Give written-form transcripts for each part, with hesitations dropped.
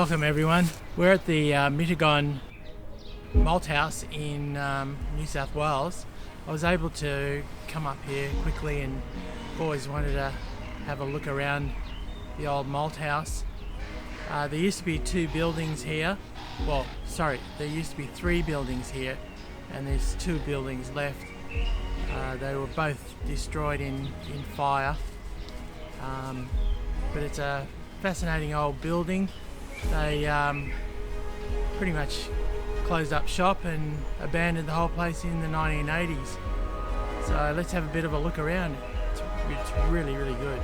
Welcome everyone. We're at the Mittagong Maltings in New South Wales. I was able to come up here quickly and always wanted to have a look around the old malt house. There used to be two buildings here. There used to be three buildings here and there's two buildings left. They were both destroyed in fire. But it's a fascinating old building. They pretty much closed up shop and abandoned the whole place in the 1980s. So let's have a bit of a look around. It's really, really good.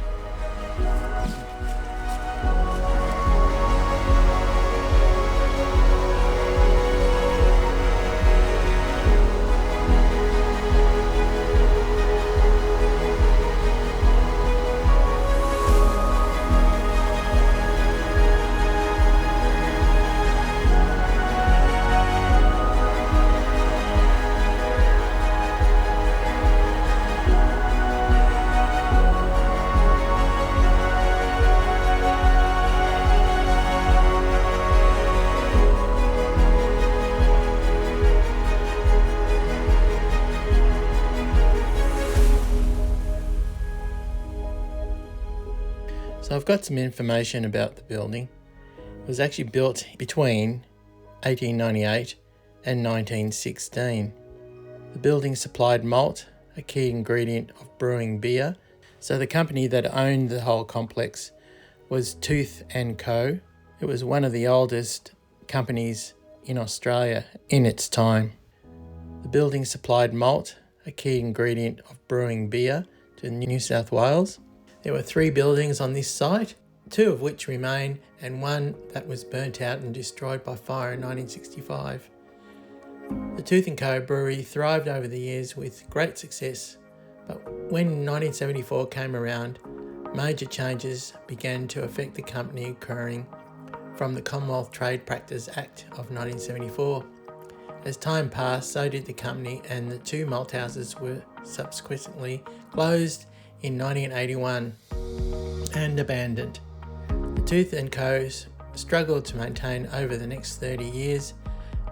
So I've got some information about the building. It was actually built between 1898 and 1916. The building supplied malt, a key ingredient of brewing beer. So the company that owned the whole complex was Tooth & Co. It was one of the oldest companies in Australia in its time. The building supplied malt, a key ingredient of brewing beer, to New South Wales. There were three buildings on this site, two of which remain and one that was burnt out and destroyed by fire in 1965. The Tooth & Co brewery thrived over the years with great success, but when 1974 came around, major changes began to affect the company occurring from the Commonwealth Trade Practice Act of 1974. As time passed, so did the company, and the two malt houses were subsequently closed in 1981 and abandoned. The Tooth & Co struggled to maintain over the next 30 years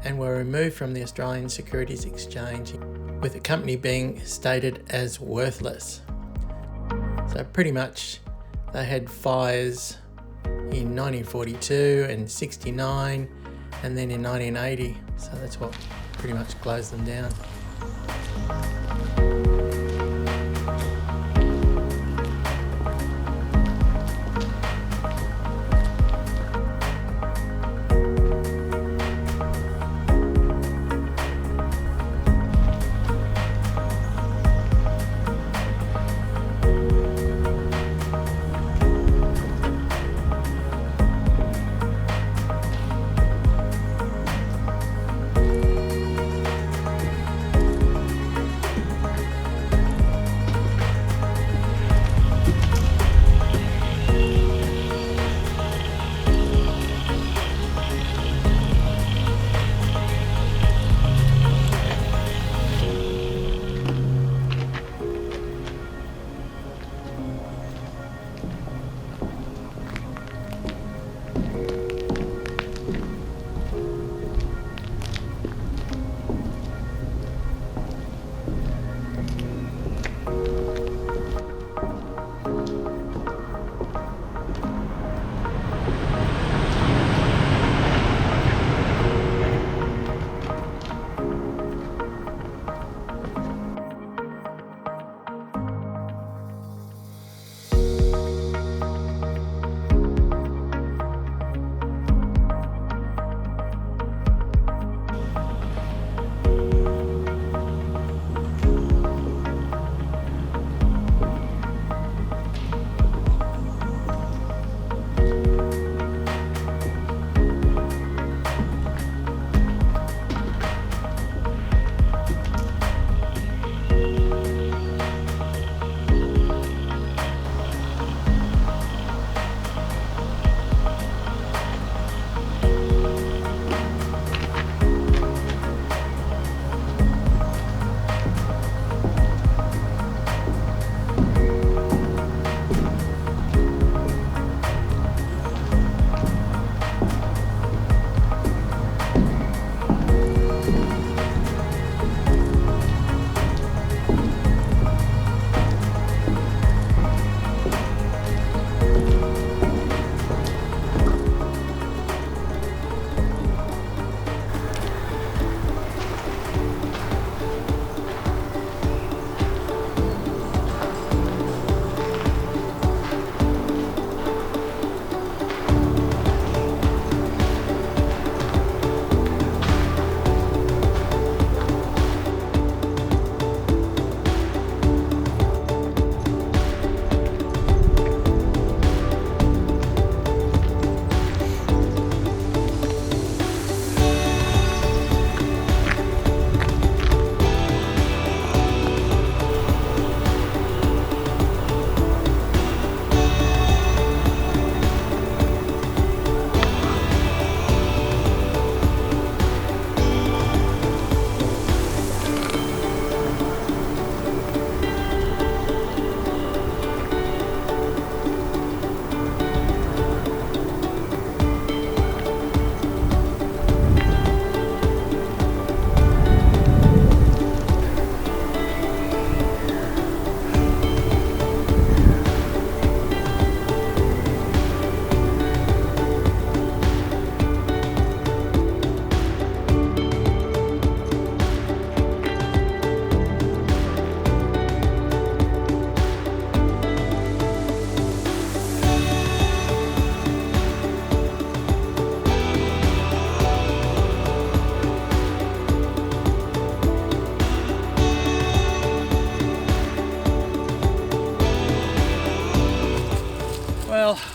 and were removed from the Australian Securities Exchange, with the company being stated as worthless. So pretty much they had fires in 1942 and 69 and then in 1980, so that's what pretty much closed them down.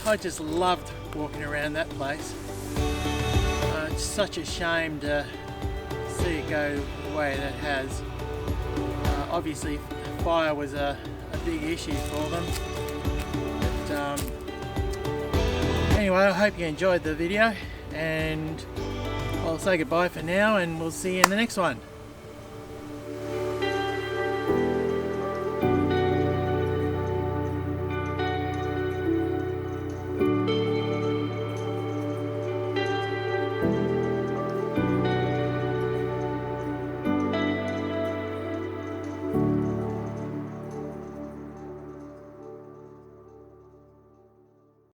I just loved walking around that place. It's such a shame to see it go the way that it has. Obviously fire was a big issue for them. But, anyway, I hope you enjoyed the video, and I'll say goodbye for now, and we'll see you in the next one.